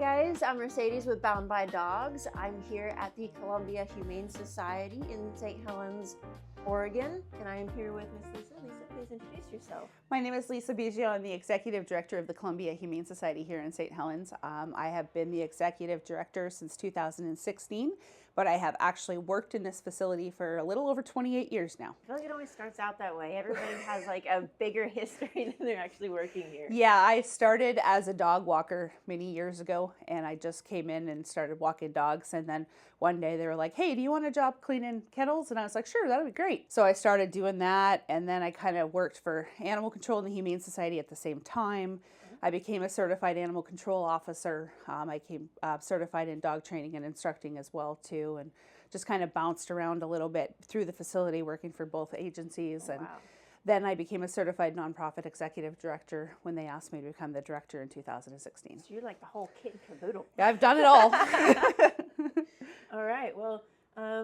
guys, I'm Mercedes with Bound by Dogs. I'm here at the Columbia Humane Society in St. Helens, Oregon, and I am here with Miss Lisa. Lisa, please introduce yourself. My name is Lisa Biggio. I'm the Executive Director of the Columbia Humane Society here in St. Helens. I have been the Executive Director since 2016, but I have actually worked in this facility for a little over 28 years now. I feel like it always starts out that way. Everybody has like a bigger history than they're actually working here. Yeah, I started as a dog walker many years ago, and I just came in and started walking dogs, and then one day they were like, hey, do you want a job cleaning kennels? And I was like, sure, that would be great. So I started doing that, and then I kind of worked for animal control in the Humane Society at the same time. I became a certified animal control officer. I became certified in dog training and instructing as well too, and just kind of bounced around a little bit through the facility working for both agencies. Oh, and wow. Then I became a certified nonprofit executive director when they asked me to become the director in 2016. So you're like the whole kit and caboodle. Yeah, I've done it all. All right, well,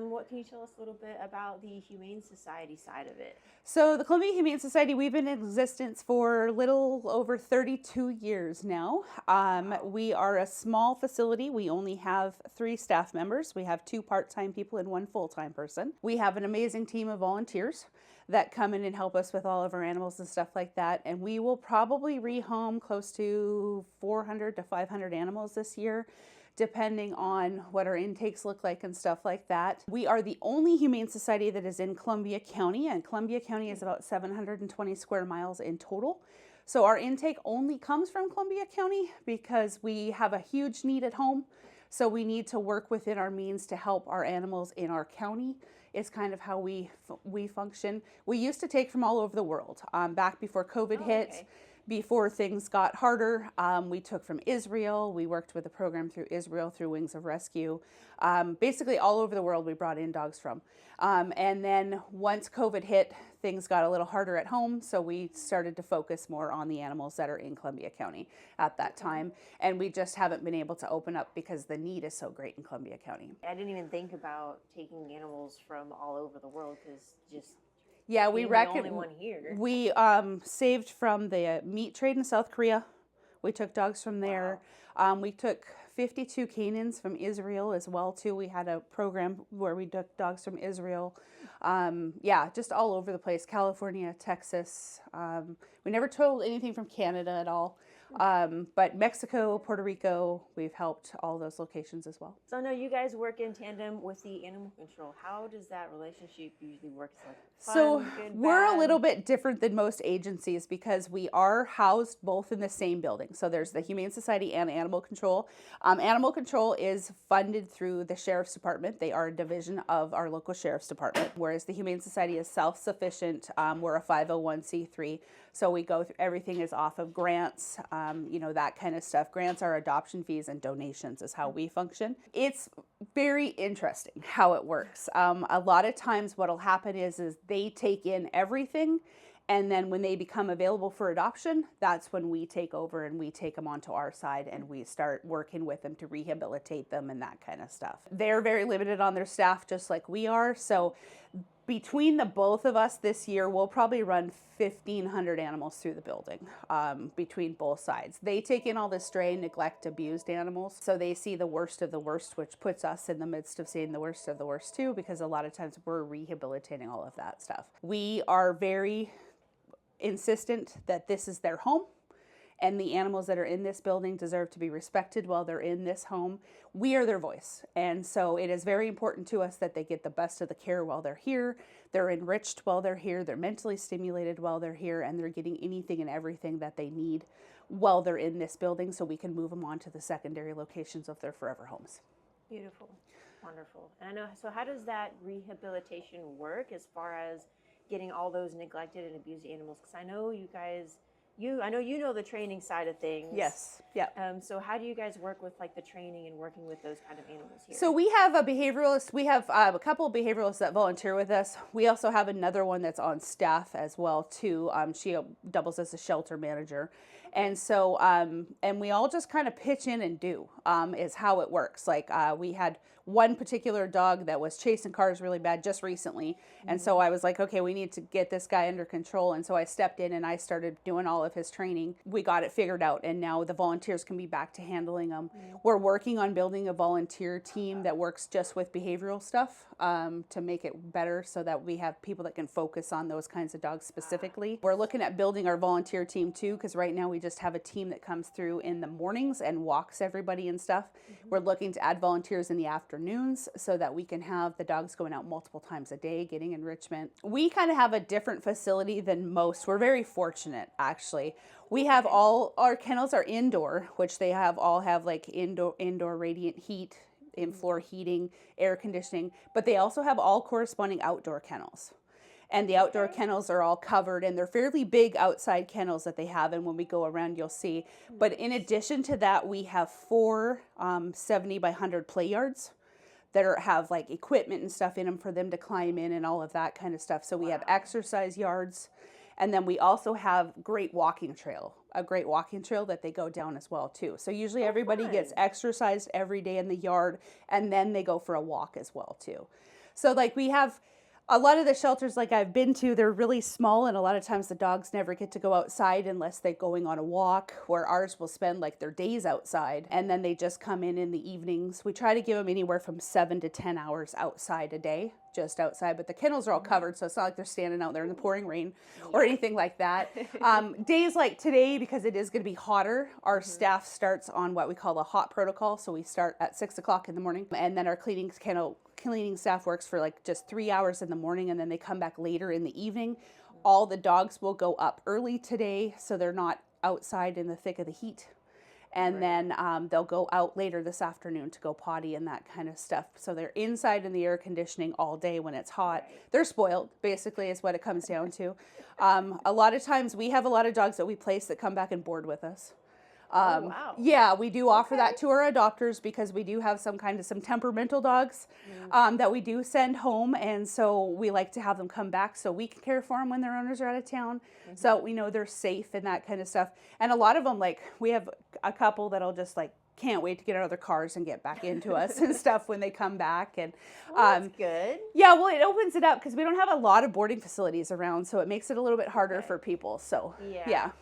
what can you tell us a little bit about the Humane Society side of it? So the Columbia Humane Society, we've been in existence for a little over 32 years now. We are a small facility. We only have 3 staff members. We have 2 part-time people and 1 full-time person. We have an amazing team of volunteers that come in and help us with all of our animals and stuff like that. And we will probably rehome close to 400 to 500 animals this year, depending on what our intakes look like and stuff like that. We are the only humane society that is in Columbia County, and Columbia County is about 720 square miles in total. So our intake only comes from Columbia County because we have a huge need at home. So we need to work within our means to help our animals in our county. It's kind of how we function. We used to take from all over the world. Back before COVID hit, okay. Before things got harder, we took from Israel. We worked with a program through Israel through Wings of Rescue. Basically all over the world we brought in dogs from. And then once COVID hit, things got a little harder at home, so we started to focus more on the animals that are in Columbia County at that time. And we just haven't been able to open up because the need is so great in Columbia County. I didn't even think about taking animals from all over the world because just Yeah, we being the reckon only one here. we saved from the meat trade in South Korea. We took dogs from there. Wow. We took 52 canines from Israel as well too. We had a program where we took dogs from Israel. Yeah, just all over the place. California, Texas. We never told anything from Canada at all. But Mexico, Puerto Rico, we've helped all those locations as well. So I know you guys work in tandem with the animal control. How does that relationship usually work? It's like fun, So good, we're bad? a little bit different than most agencies because we are housed both in the same building. So there's the Humane Society and Animal Control. Animal Control is funded through the Sheriff's Department. They are a division of our local Sheriff's Department, whereas the Humane Society is self-sufficient. We're a 501c3. So we go through, everything is off of grants, you know, that kind of stuff. Grants are adoption fees and donations is how we function. It's very interesting how it works. A lot of times what'll happen is they take in everything, and then when they become available for adoption, that's when we take over and we take them onto our side and we start working with them to rehabilitate them and that kind of stuff. They're very limited on their staff just like we are. So between the both of us this year, we'll probably run 1,500 animals through the building between both sides. They take in all the stray, neglect, abused animals. So they see the worst of the worst, which puts us in the midst of seeing the worst of the worst too, because a lot of times we're rehabilitating all of that stuff. We are very insistent that this is their home, and the animals that are in this building deserve to be respected while they're in this home. We are their voice, and so it is very important to us that they get the best of the care while they're here. They're enriched while they're here, they're mentally stimulated while they're here, and they're getting anything and everything that they need while they're in this building so we can move them on to the secondary locations of their forever homes. Beautiful. Wonderful. And I know, so how does that rehabilitation work as far as getting all those neglected and abused animals? Because I know you guys, I know you know the training side of things. Yes. Yeah. So how do you guys work with like the training and working with those kind of animals here? So we have a behavioralist. We have a couple of behavioralists that volunteer with us. We also have another one that's on staff as well too. She doubles as a shelter manager. And so, and we all just kind of pitch in and do, is how it works. Like we had one particular dog that was chasing cars really bad just recently. And so I was like, okay, we need to get this guy under control. And so I stepped in and I started doing all of his training. We got it figured out, and now the volunteers can be back to handling them. We're working on building a volunteer team that works just with behavioral stuff to make it better so that we have people that can focus on those kinds of dogs specifically. We're looking at building our volunteer team too, because right now we just have a team that comes through in the mornings and walks everybody and stuff. We're looking to add volunteers in the afternoons so that we can have the dogs going out multiple times a day, getting enrichment. We kind of have a different facility than most. We're very fortunate, actually. We have all our kennels are indoor, which they all have like indoor radiant heat, in-floor heating, air conditioning, but they also have all corresponding outdoor kennels. And the outdoor kennels are all covered, and they're fairly big outside kennels that they have. And when we go around, you'll see. But in addition to that, we have 4 70 by 100 play yards that have like equipment and stuff in them for them to climb in and all of that kind of stuff. So we have exercise yards. And then we also have a great walking trail that they go down as well too. So usually everybody gets exercised every day in the yard, and then they go for a walk as well too. So like we have a lot of the shelters like I've been to, they're really small, and a lot of times the dogs never get to go outside unless they're going on a walk, where ours will spend like their days outside, and then they just come in the evenings. We try to give them anywhere from 7 to 10 hours outside a day, just outside, but the kennels are all covered, so it's not like they're standing out there in the pouring rain or anything like that. Days like today, because it is going to be hotter, our staff starts on what we call a hot protocol, so we start at 6 o'clock in the morning, and then our cleaning staff works for like just 3 hours in the morning, and then they come back later in the evening. All the dogs will go up early today, so they're not outside in the thick of the heat. And then they'll go out later this afternoon to go potty and that kind of stuff. So they're inside in the air conditioning all day when it's hot. They're spoiled, basically, is what it comes down to. A lot of times we have a lot of dogs that we place that come back and board with us. Yeah, we do offer that to our adopters, because we do have some temperamental dogs that we do send home, and so we like to have them come back so we can care for them when their owners are out of town, so we know they're safe and that kind of stuff. And a lot of them, like we have a couple that'll just like can't wait to get out of their cars and get back into us and stuff when they come back. And that's good. Yeah, well, it opens it up because we don't have a lot of boarding facilities around, so it makes it a little bit harder for people. So yeah.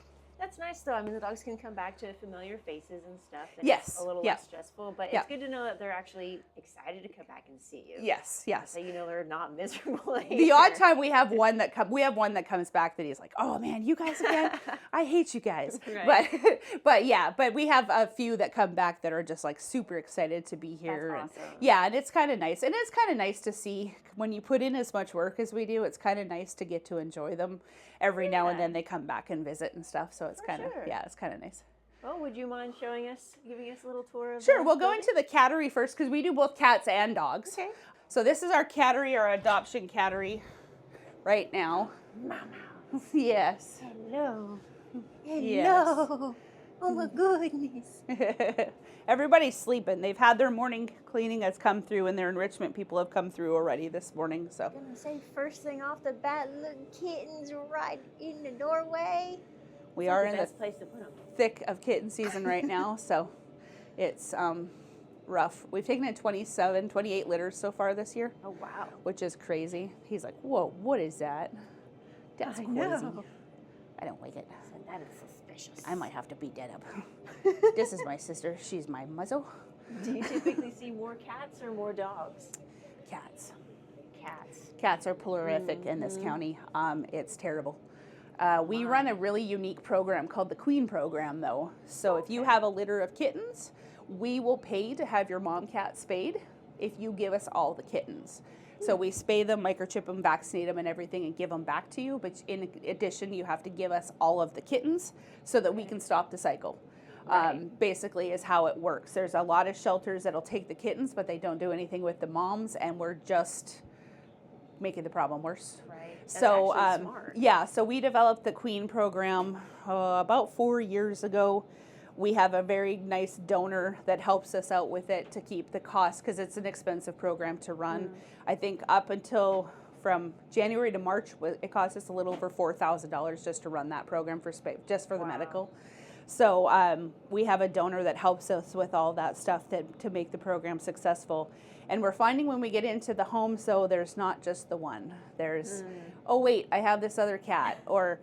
That's nice, though. I mean, the dogs can come back to familiar faces and stuff. And yes. It's a little less stressful, but it's good to know that they're actually excited to come back and see you. Yes. So you know they're not miserable. The odd time we have one that comes back that he's like, "Oh man, you guys again? I hate you guys." Right. But we have a few that come back that are just like super excited to be here. That's awesome. And it's kind of nice. And it's kind of nice to see when you put in as much work as we do. It's kind of nice to get to enjoy them every now and then. They come back and visit and stuff. So it's kind of it's kind of nice. Well, would you mind giving us a little tour of Sure, we'll go into the CATery first, because we do both cats and dogs. Okay. So this is our CATery, our adoption CATery right now. Mama. Yes. Hello. Yes. Oh my goodness. Everybody's sleeping. They've had their morning cleaning has come through, and their enrichment people have come through already this morning. So I'm gonna say first thing off the bat, little kittens right in the doorway. We are in the place to put them. thick of kitten season right now, so it's rough. We've taken in 28 litters so far this year. Oh wow. Which is crazy. He's like, "Whoa, what is that? That's crazy. Know. I don't like it. So that is suspicious. I might have to beat that up." This is my sister. She's my muzzle. Do you typically see more cats or more dogs? Cats. Cats are prolific in this county. It's terrible. We run a really unique program called the Queen Program, though. So if you have a litter of kittens, we will pay to have your mom cat spayed if you give us all the kittens. So we spay them, microchip them, vaccinate them and everything, and give them back to you. But in addition, you have to give us all of the kittens so that we can stop the cycle. Basically is how it works. There's a lot of shelters that'll take the kittens, but they don't do anything with the moms, and we're just making the problem worse. Right. That's so smart. So we developed the Queen Program about 4 years ago. We have a very nice donor that helps us out with it to keep the cost, because it's an expensive program to run. I think up until from January to March, it cost us a little over $4,000 just to run that program just for the medical. So we have a donor that helps us with all that stuff to make the program successful. And we're finding when we get into the home, so there's not just the one. There's, oh wait, I have this other cat, or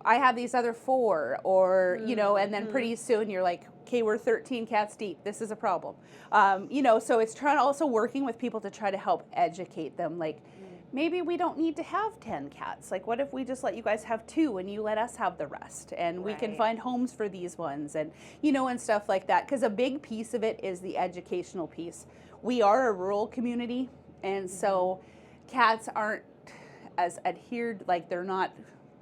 I have these other 4, or, you know, and then pretty soon you're like, okay, we're 13 cats deep. This is a problem. You know, so it's trying also working with people to try to help educate them. Like, maybe we don't need to have 10 cats. Like, what if we just let you guys have 2 and you let us have the rest? And we can find homes for these ones, and, you know, and stuff like that. Because a big piece of it is the educational piece. We are a rural community, and so cats aren't as adhered, like they're not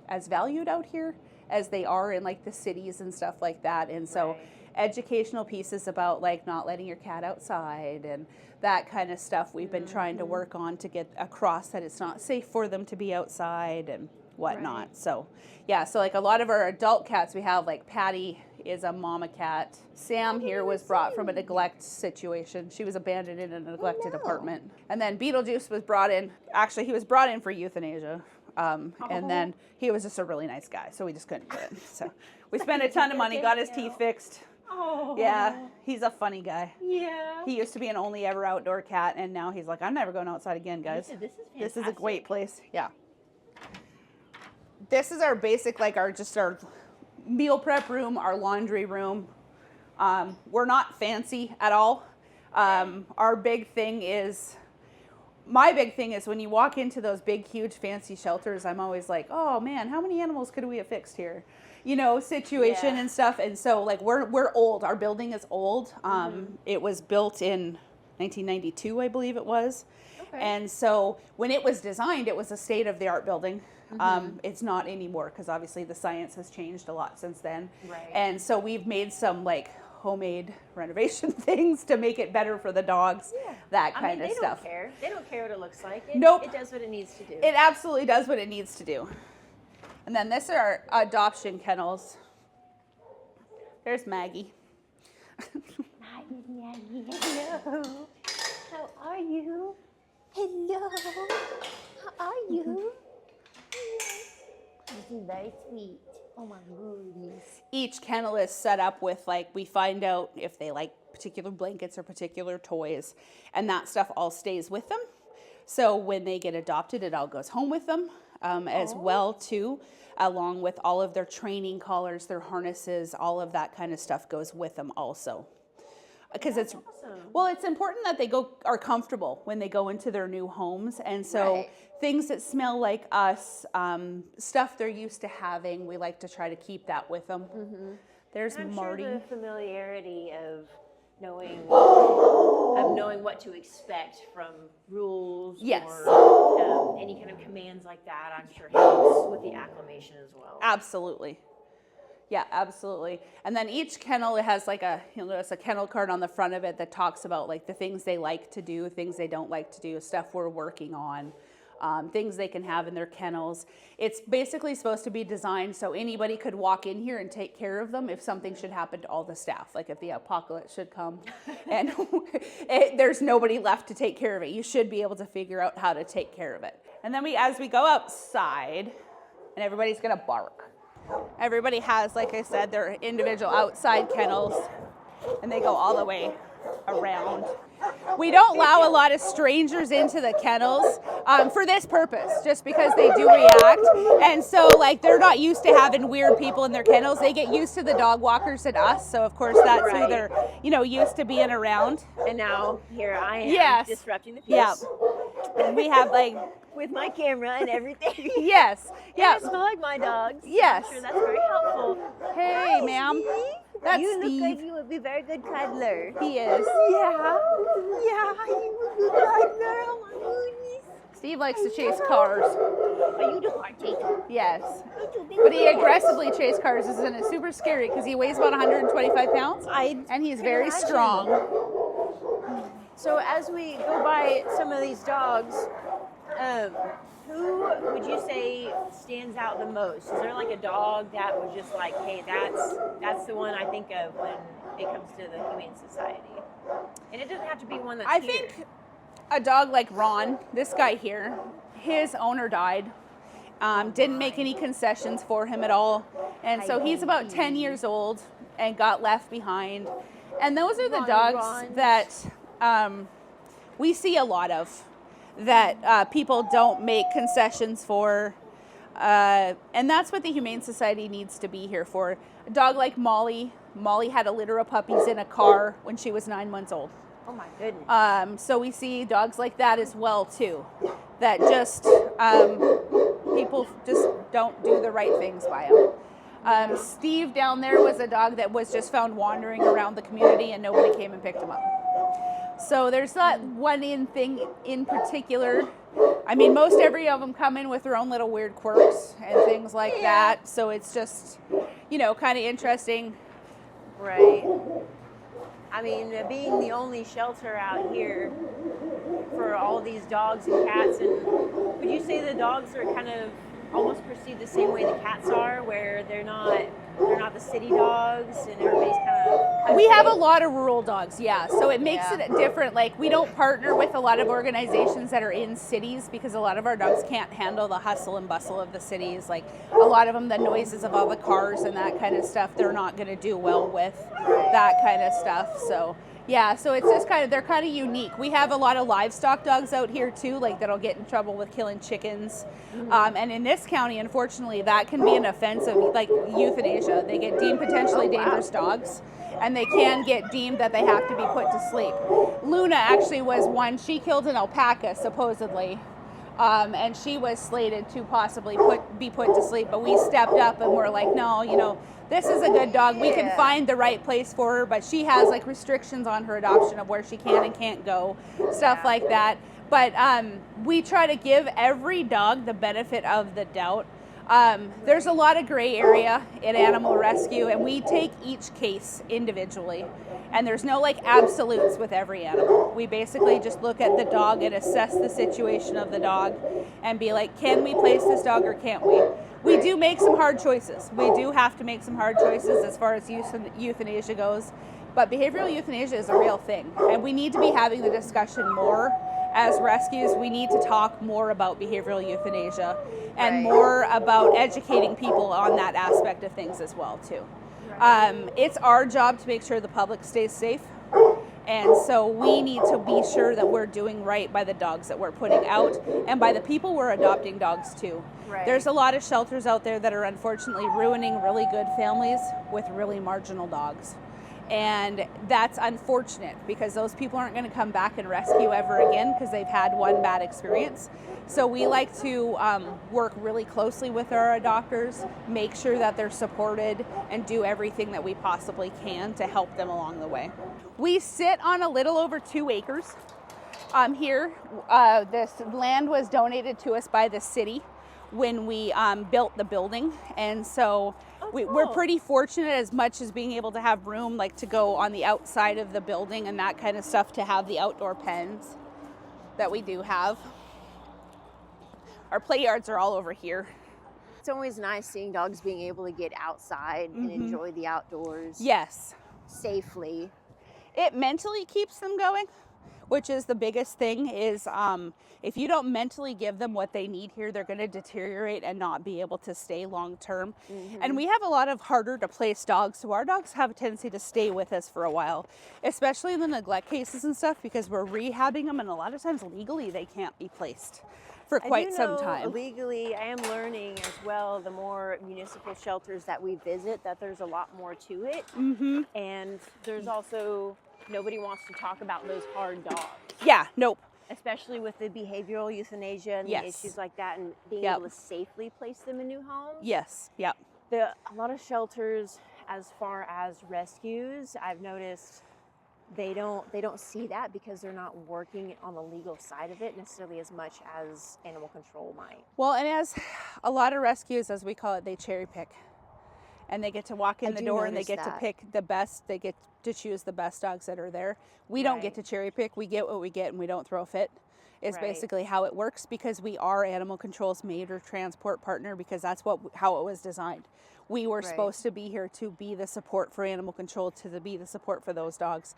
as valued out here as they are in like the cities and stuff like that. And so educational pieces about like not letting your cat outside and that kind of stuff we've been trying to work on to get across that it's not safe for them to be outside and whatnot. So yeah, so like a lot of our adult cats, we have like Patty is a mama cat. Sam here was brought from a neglect situation. She was abandoned in a neglected apartment. And then Beetlejuice was brought in. Actually, he was brought in for euthanasia. And then he was just a really nice guy, so we just couldn't do it. So we spent a ton of money, got his teeth fixed. Oh. Yeah, he's a funny guy. Yeah. He used to be an only ever outdoor cat, and now he's like, I'm never going outside again, guys. This is a great place. Yeah. This is our basic, like our meal prep room, our laundry room. We're not fancy at all. Our big thing is, my big thing is when you walk into those big, huge, fancy shelters, I'm always like, oh man, how many animals could we have fixed here? You know, situation and stuff. And so like we're old. Our building is old. It was built in 1992, I believe it was. Okay. And so when it was designed, it was a state-of-the-art building. It's not anymore because obviously the science has changed a lot since then. Right. And so we've made some like homemade renovation things to make it better for the dogs, that kind of stuff. They don't care what it looks like. Nope. It does what it needs to do. It absolutely does what it needs to do. And then this are our adoption kennels. There's Maggie. Maggie, hello. How are you? Hello. How are you? This is very sweet. Oh my goodness. Each kennel is set up with like, we find out if they like particular blankets or particular toys, and that stuff all stays with them. So when they get adopted, it all goes home with them as well too, along with all of their training collars, their harnesses, all of that kind of stuff goes with them also. Because it's awesome. Well, it's important that they are comfortable when they go into their new homes, and so things that smell like us, stuff they're used to having, we like to try to keep that with them. There's Marty. Sure the familiarity of knowing what to expect from rules or any kind of commands like that, I'm sure helps with the acclimation as well. Absolutely. Yeah, absolutely. And then each kennel has like you'll notice a kennel card on the front of it that talks about like the things they like to do, things they don't like to do, stuff we're working on, things they can have in their kennels. It's basically supposed to be designed so anybody could walk in here and take care of them if something should happen to all the staff, like if the apocalypse should come and there's nobody left to take care of it. You should be able to figure out how to take care of it. And then as we go outside, and everybody's gonna bark. Everybody has, like I said, their individual outside kennels, and they go all the way around. We don't allow a lot of strangers into the kennels for this purpose, just because they do react. And so, like, they're not used to having weird people in their kennels. They get used to the dog walkers and us. So, of course, that's who they're, used to being around. And now here I am disrupting the peace. Yeah. And we have, like... with my camera and everything. Yes. Yeah. I smell like my dogs. Yes. I'm sure that's very helpful. Hey, ma'am. That's you Steve. look like you would be a very good cuddler. He is. Yeah. Yeah, you would be a good cuddler. Oh my goodness. Steve likes to chase cars. Are you the car chaser? Yes. But he aggressively chases cars, and it's super scary because he weighs about 125 pounds. And he's very strong. So as we go by some of these dogs, who would you say stands out the most? Is there like a dog that was just like, hey, that's the one I think of when it comes to the Humane Society? And it doesn't have to be one that's I think a dog like Ron, this guy here, his owner died. Didn't make any concessions for him at all. And so he's about 10 years old and got left behind. And those are the dogs that we see a lot of that people don't make concessions for. And that's what the Humane Society needs to be here for. A dog like Molly. Molly had a litter of puppies in a car when she was 9 months old. Oh my goodness. So we see dogs like that as well too, that just people just don't do the right things by them. Steve down there was a dog that was just found wandering around the community and nobody came and picked him up. So there's not one thing in particular. I mean, most every of them come in with their own little weird quirks and things like that. So it's just, kind of interesting. Right. I mean, being the only shelter out here for all these dogs and cats, and would you say the dogs are kind of almost perceived the same way the cats are, where they're not the city dogs and everybody's kind of... We have a lot of rural dogs, yeah, so it makes it different. Like, we don't partner with a lot of organizations that are in cities because a lot of our dogs can't handle the hustle and bustle of the cities. Like, a lot of them, the noises of all the cars and that kind of stuff, they're not going to do well with that kind of stuff. So yeah, so it's just they're kind of unique. We have a lot of livestock dogs out here too, like that'll get in trouble with killing chickens. And in this county, unfortunately, that can be an offense of like euthanasia. They get deemed potentially dangerous dogs, and they can get deemed that they have to be put to sleep. Luna actually was one. She killed an alpaca, supposedly. And she was slated to possibly be put to sleep, but we stepped up and we're like, no, this is a good dog. We can find the right place for her, but she has like restrictions on her adoption of where she can and can't go, stuff like that. But we try to give every dog the benefit of the doubt. There's a lot of gray area in animal rescue, and we take each case individually. And there's no like absolutes with every animal. We basically just look at the dog and assess the situation of the dog and be like, can we place this dog or can't we? We do make some hard choices. We do have to make some hard choices as far as euthanasia goes. But behavioral euthanasia is a real thing. And we need to be having the discussion more as rescues. We need to talk more about behavioral euthanasia and more about educating people on that aspect of things as well too. It's our job to make sure the public stays safe, and so we need to be sure that we're doing right by the dogs that we're putting out and by the people we're adopting dogs to. There's a lot of shelters out there that are unfortunately ruining really good families with really marginal dogs, and that's unfortunate because those people aren't going to come back and rescue ever again because they've had one bad experience. So we like to work really closely with our adopters, make sure that they're supported, and do everything that we possibly can to help them along the way. We sit on a little over 2 acres here. This land was donated to us by the city when we built the building, and so we're pretty fortunate, as much as being able to have room like to go on the outside of the building and that kind of stuff, to have the outdoor pens that we do have. Our play yards are all over here. It's always nice seeing dogs being able to get outside and enjoy the outdoors. Yes. Safely. It mentally keeps them going, which is the biggest thing. Is if you don't mentally give them what they need here, they're going to deteriorate and not be able to stay long term. And we have a lot of harder to place dogs, so our dogs have a tendency to stay with us for a while, especially in the neglect cases and stuff, because we're rehabbing them, and a lot of times legally they can't be placed for quite some time. Legally, I am learning as well, the more municipal shelters that we visit, that there's a lot more to it. And there's also, nobody wants to talk about those hard dogs. Yeah, nope. Especially with the behavioral euthanasia and the issues like that, and being able to safely place them in new homes. Yes, yep. A lot of shelters, as far as rescues, I've noticed they don't see that because they're not working on the legal side of it necessarily as much as animal control might. Well, and as a lot of rescues, as we call it, they cherry pick. And they get to walk in the door and they get to pick the best, they get to choose the best dogs that are there. We don't get to cherry pick, we get what we get and we don't throw a fit, is basically how it works, because we are animal control's major transport partner, because that's how it was designed. We were supposed to be here to be the support for animal control, be the support for those dogs.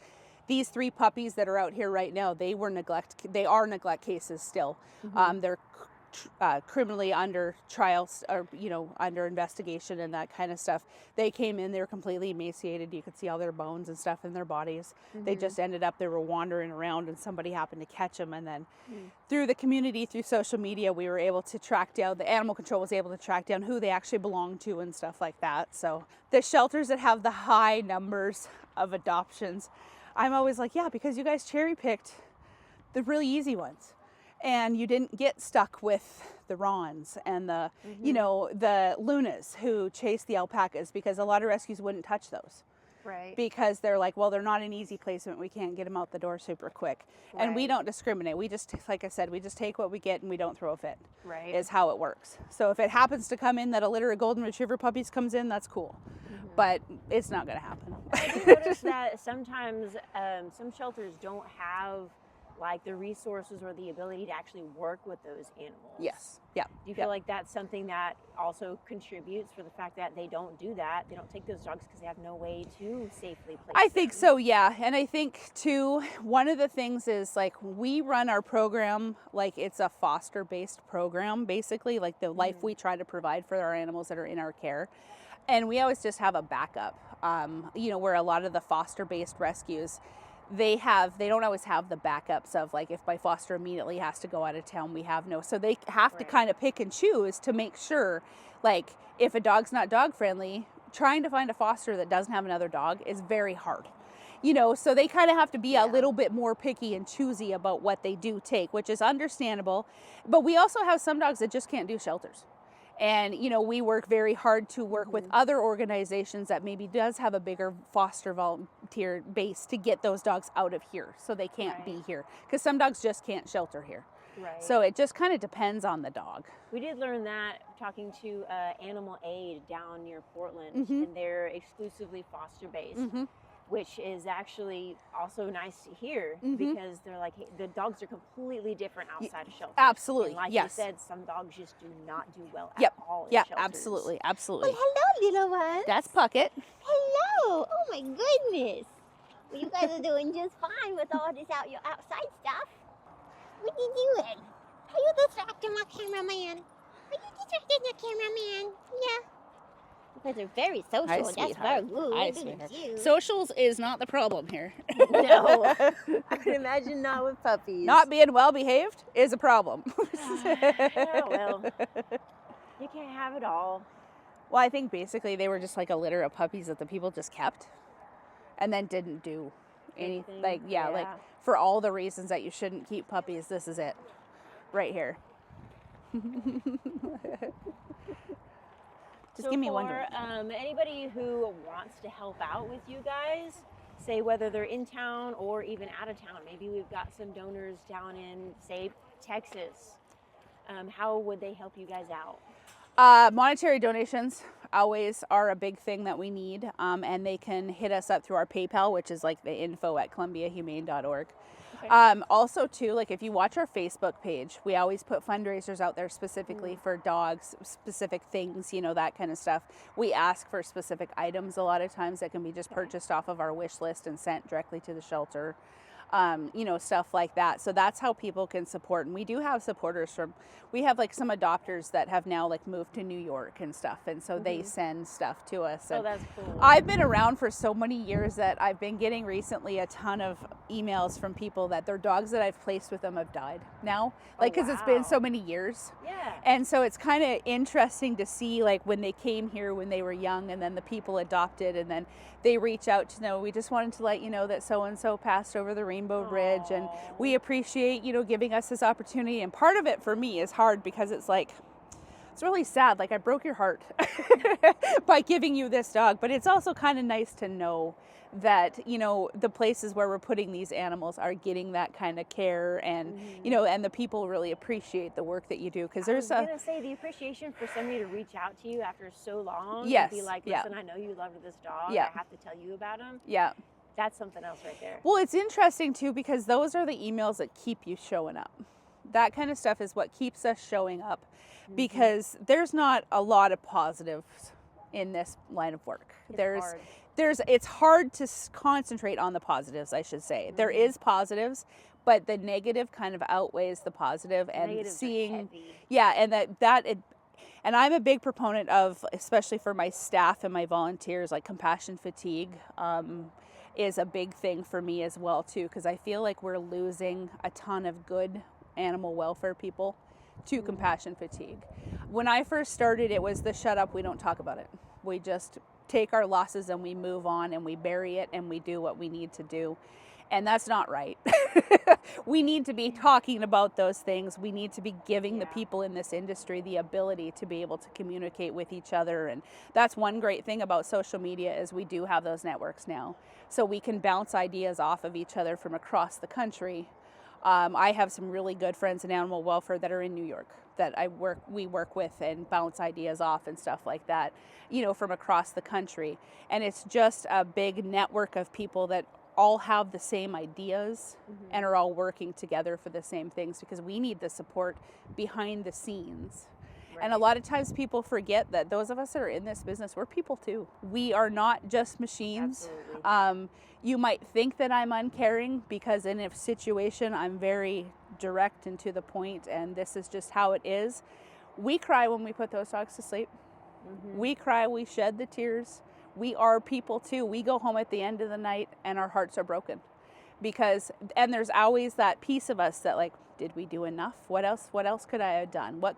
These 3 puppies that are out here right now, they are neglect cases still. They're criminally under trials or, under investigation and that kind of stuff. They came in, they were completely emaciated. You could see all their bones and stuff in their bodies. They just ended up, they were wandering around and somebody happened to catch them. And then through the community, through social media, we were able to track down, the animal control was able to track down who they actually belonged to and stuff like that. So the shelters that have the high numbers of adoptions, I'm always like, yeah, because you guys cherry picked the really easy ones. And you didn't get stuck with the Rons and the, the Lunas who chase the alpacas, because a lot of rescues wouldn't touch those. Right. Because they're like, well, they're not an easy placement. We can't get them out the door super quick. Right. And we don't discriminate. We just, like I said, we just take what we get and we don't throw a fit. Right. Is how it works. So if it happens to come in that a litter of golden retriever puppies comes in, that's cool. But it's not going to happen. I do notice that sometimes some shelters don't have like the resources or the ability to actually work with those animals. Yes. Yeah. Do you feel like that's something that also contributes for the fact that they don't do that? They don't take those dogs because they have no way to safely place I think them? so, yeah. And I think too, one of the things is like we run our program like it's a foster-based program, basically, like the life we try to provide for our animals that are in our care. And we always just have a backup, where a lot of the foster-based rescues, they don't always have the backups of like if my foster immediately has to go out of town, we have no. So they have to kind of pick and choose to make sure, like if a dog's not dog friendly, trying to find a foster that doesn't have another dog is very hard. So they kind of have to be a little bit more picky and choosy about what they do take, which is understandable. But we also have some dogs that just can't do shelters. And, we work very hard to work with other organizations that maybe does have a bigger foster volunteer base to get those dogs out of here so they can't be here. Because some dogs just can't shelter here. Right. So it just kind of depends on the dog. We did learn that talking to Animal Aid down near Portland, and they're exclusively foster-based. Which is actually also nice to hear because they're like, hey, the dogs are completely different outside of shelters. Absolutely, and like yes. you said, some dogs just do not do well at all in shelters. Absolutely. Well, hello, little ones. That's Puckett. Hello. Oh, my goodness. Well, you guys are doing just fine with all this outside stuff. What are you doing? Are you distracting my cameraman? Are you distracting the cameraman? Yeah. You guys are very social. Hi, That's sweetheart. very good. Hi, Look at sweetheart. you. Socials is not the problem here. No, I can imagine not with puppies. Not being well behaved is a problem. Oh, well, you can't have it all. Well, I think basically they were just like a litter of puppies that the people just kept and then didn't do anything. Like, like for all the reasons that you shouldn't keep puppies, this is it right here. Just give me one drink. Anybody who wants to help out with you guys, say whether they're in town or even out of town, maybe we've got some donors down in, say, Texas. How would they help you guys out? Monetary donations always are a big thing that we need, and they can hit us up through our PayPal, which is like the info@columbiahumane.org. Okay. Also too, like if you watch our Facebook page, we always put fundraisers out there specifically for dogs, specific things, that kind of stuff. We ask for specific items a lot of times that can be just purchased off of our wish list and sent directly to the shelter. Stuff like that. So that's how people can support. And we do have supporters we have like some adopters that have now like moved to New York and stuff. And so they send stuff to us. Oh, that's cool. I've been around for so many years that I've been getting recently a ton of emails from people that their dogs that I've placed with them have died now. Like, because it's been so many years. Yeah. And so it's kind of interesting to see like when they came here when they were young and then the people adopted and then they reach out to know, we just wanted to let you know that so-and-so passed over the Rainbow Bridge and we appreciate, giving us this opportunity. And part of it for me is hard because it's like, it's really sad. Like I broke your heart by giving you this dog, but it's also kind of nice to know that, the places where we're putting these animals are getting that kind of care and, and the people really appreciate the work that you do. Because there's I was going to say the appreciation for somebody to reach out to you after so long. Yes. And be like, listen, I know you loved this dog. Yeah. I have to tell you about him. Yeah. That's something else right there. Well, it's interesting too, because those are the emails that keep you showing up. That kind of stuff is what keeps us showing up because there's not a lot of positives in this line of work. Hard. It's hard to concentrate on the positives, I should say. There is positives, but the negative kind of outweighs the positive, and Negatives are seeing, heavy. yeah, and I'm a big proponent of, especially for my staff and my volunteers, like compassion fatigue is a big thing for me as well too, because I feel like we're losing a ton of good animal welfare people to compassion fatigue. When I first started, it was the shut up, we don't talk about it. We just take our losses and we move on and we bury it and we do what we need to do. And that's not right. We need to be talking about those things. We need to be giving the people in this industry the ability to be able to communicate with each other. And that's one great thing about social media, is we do have those networks now. So we can bounce ideas off of each other from across the country. I have some really good friends in animal welfare that are in New York that we work with and bounce ideas off and stuff like that, you know, from across the country. And it's just a big network of people that all have the same ideas and are all working together for the same things, because we need the support behind the scenes. Right. And a lot of times people forget that those of us that are in this business, we're people too. We are not just machines. Absolutely. You might think that I'm uncaring, because in a situation I'm very direct and to the point, and this is just how it is. We cry when we put those dogs to sleep. We cry, we shed the tears. We are people too. We go home at the end of the night and our hearts are broken, and there's always that piece of us that, like, did we do enough? What else could I have done? What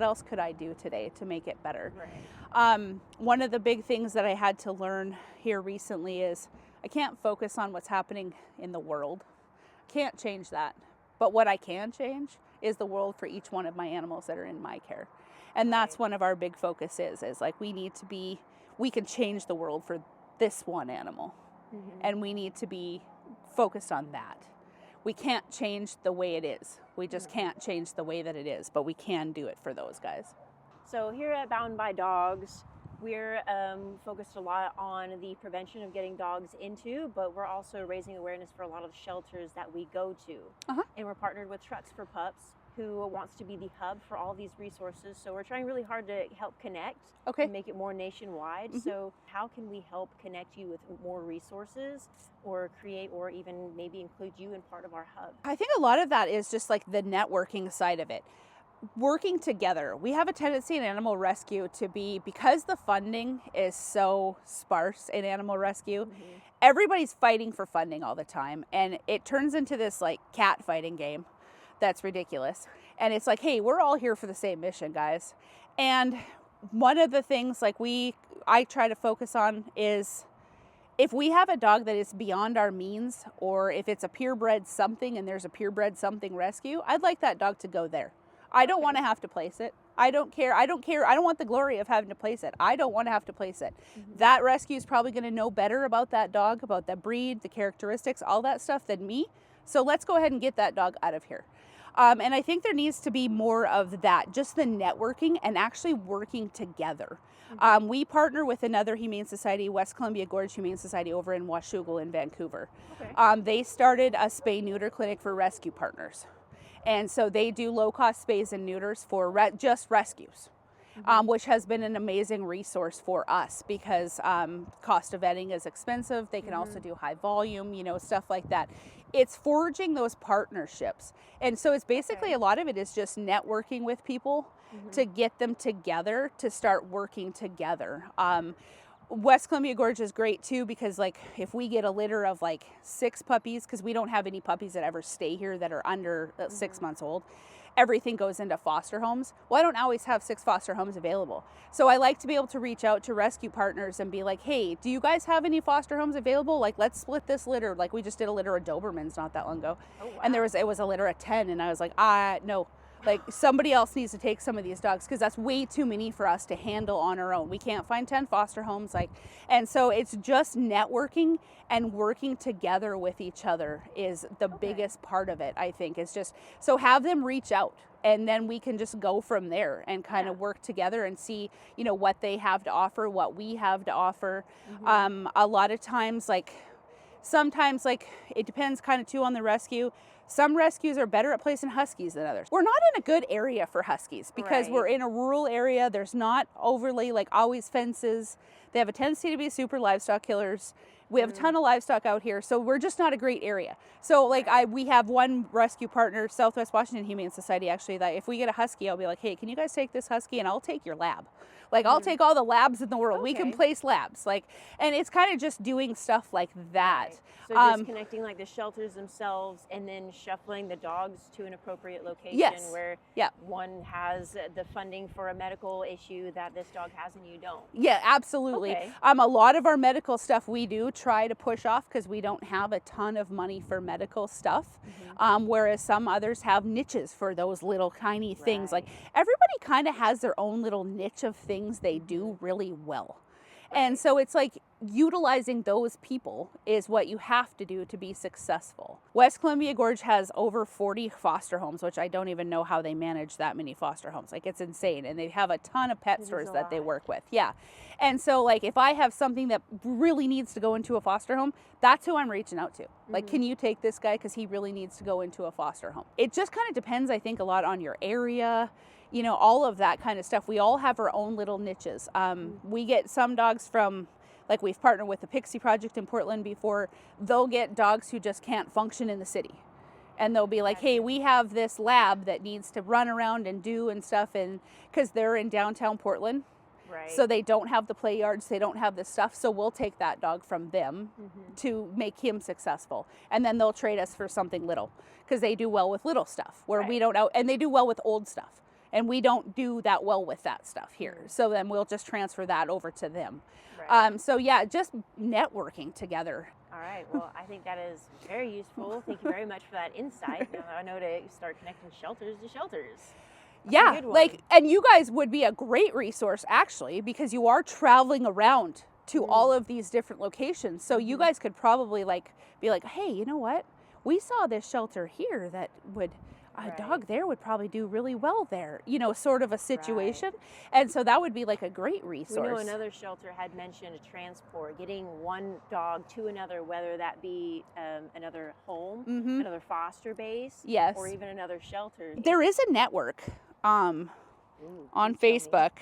else could I do today to make it better? Right. One of the big things that I had to learn here recently is I can't focus on what's happening in the world. Can't change that. But what I can change is the world for each one of my animals that are in my care. And that's one of our big focuses, is like, we can change the world for this one animal. And we need to be focused on that. We can't change the way it is. We just can't change the way that it is, but we can do it for those guys. So here at Bound by Dogs, we're focused a lot on the prevention of getting dogs into, but we're also raising awareness for a lot of shelters that we go to. And we're partnered with Trucks for Pups, who wants to be the hub for all these resources. So we're trying really hard to help connect and make it more nationwide. So how can we help connect you with more resources, or create, or even maybe include you in part of our hub? I think a lot of that is just like the networking side of it. Working together. We have a tendency in animal rescue to be, because the funding is so sparse in animal rescue, everybody's fighting for funding all the time. And it turns into this like cat fighting game. That's ridiculous. And it's like, hey, we're all here for the same mission, guys. And one of the things I try to focus on is, if we have a dog that is beyond our means, or if it's a purebred something and there's a purebred something rescue, I'd like that dog to go there. I don't want to have to place it. I don't care. I don't want the glory of having to place it. I don't want to have to place it. That rescue is probably going to know better about that dog, about the breed, the characteristics, all that stuff than me. So let's go ahead and get that dog out of here. And I think there needs to be more of that, just the networking and actually working together. We partner with another humane society, West Columbia Gorge Humane Society, over in Washougal in Vancouver. They started a spay-neuter clinic for rescue partners. And so they do low-cost spays and neuters for just rescues, which has been an amazing resource for us, because cost of vetting is expensive. They can also do high volume, stuff like that. It's forging those partnerships. And so it's basically a lot of it is just networking with people to get them together, to start working together. West Columbia Gorge is great too, because like if we get a litter of like 6 puppies, because we don't have any puppies that ever stay here that are under 6 months old, everything goes into foster homes. Well, I don't always have 6 foster homes available. So I like to be able to reach out to rescue partners and be like, hey, do you guys have any foster homes available? Like, let's split this litter. Like, we just did a litter of Dobermans not that long ago. Oh, wow. And it was a litter of 10, and I was like, no. Like, somebody else needs to take some of these dogs, because that's way too many for us to handle on our own. We can't find 10 foster homes. And so it's just networking and working together with each other is the biggest part of it, I think. It's just, so have them reach out, and then we can just go from there and kind of work together and see, what they have to offer, what we have to offer. A lot of times, sometimes it depends kind of too on the rescue. Some rescues are better at placing huskies than others. We're not in a good area for huskies because we're in a rural area. There's not overly like always fences. They have a tendency to be super livestock killers. We have a ton of livestock out here, so we're just not a great area. So like we have one rescue partner, Southwest Washington Humane Society, actually, that if we get a husky, I'll be like, hey, can you guys take this husky and I'll take your lab. Like I'll take all the labs in the world. We can place labs. Like, and it's kind of just doing stuff like that. So just connecting like the shelters themselves and then shuffling the dogs to an appropriate location where one has the funding for a medical issue that this dog has and you don't. Yeah, absolutely. A lot of our medical stuff we do try to push off because we don't have a ton of money for medical stuff. Whereas some others have niches for those little tiny things. Like everybody kind of has their own little niche of things they do really well. And so it's like utilizing those people is what you have to do to be successful. West Columbia Gorge has over 40 foster homes, which I don't even know how they manage that many foster homes. Like it's insane. And they have a ton of pet stores that they work with. Yeah. And so like if I have something that really needs to go into a foster home, that's who I'm reaching out to. Like, can you take this guy because he really needs to go into a foster home? It just kind of depends, I think, a lot on your area. You know, all of that kind of stuff. We all have our own little niches. We get some dogs from, like we've partnered with the Pixie Project in Portland before. They'll get dogs who just can't function in the city. And they'll be like, hey, we have this lab that needs to run around and do and stuff. And because they're in downtown Portland. So they don't have the play yards, they don't have this stuff. So we'll take that dog from them to make him successful. And then they'll trade us for something little because they do well with little stuff where we don't know. And they do well with old stuff. And we don't do that well with that stuff here. So then we'll just transfer that over to them. So yeah, just networking together. All right. Well, I think that is very useful. Thank you very much for that insight. Now I know to start connecting shelters to shelters. Yeah, like, and you guys would be a great resource actually, because you are traveling around to all of these different locations. So you guys could probably like be like, hey, you know what? We saw this shelter here that would, a dog there would probably do really well there, you know, sort of a situation. And so that would be like a great resource. We know another shelter had mentioned a transport, getting one dog to another, whether that be another home, another foster base, or even another shelter. There is a network on Facebook,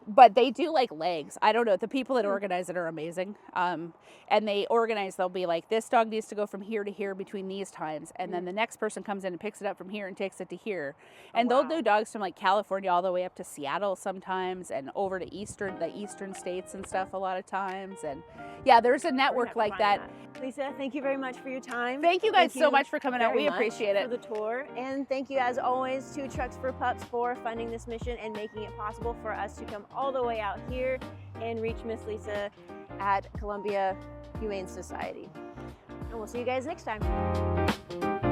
but they do like legs. I don't know. The people that organize it are amazing. And they organize, they'll be like, this dog needs to go from here to here between these times. And then the next person comes in and picks it up from here and takes it to here. And they'll do dogs from like California all the way up to Seattle sometimes and over to the eastern states and stuff a lot of times. And yeah, there's a network like that. Lisa, thank you very much for your time. Thank you guys so much for coming out. We appreciate it. For the tour. And thank you as always to Trucks for Pups for funding this mission and making it possible for us to come all the way out here and reach Miss Lisa at Columbia Humane Society. And we'll see you guys next time.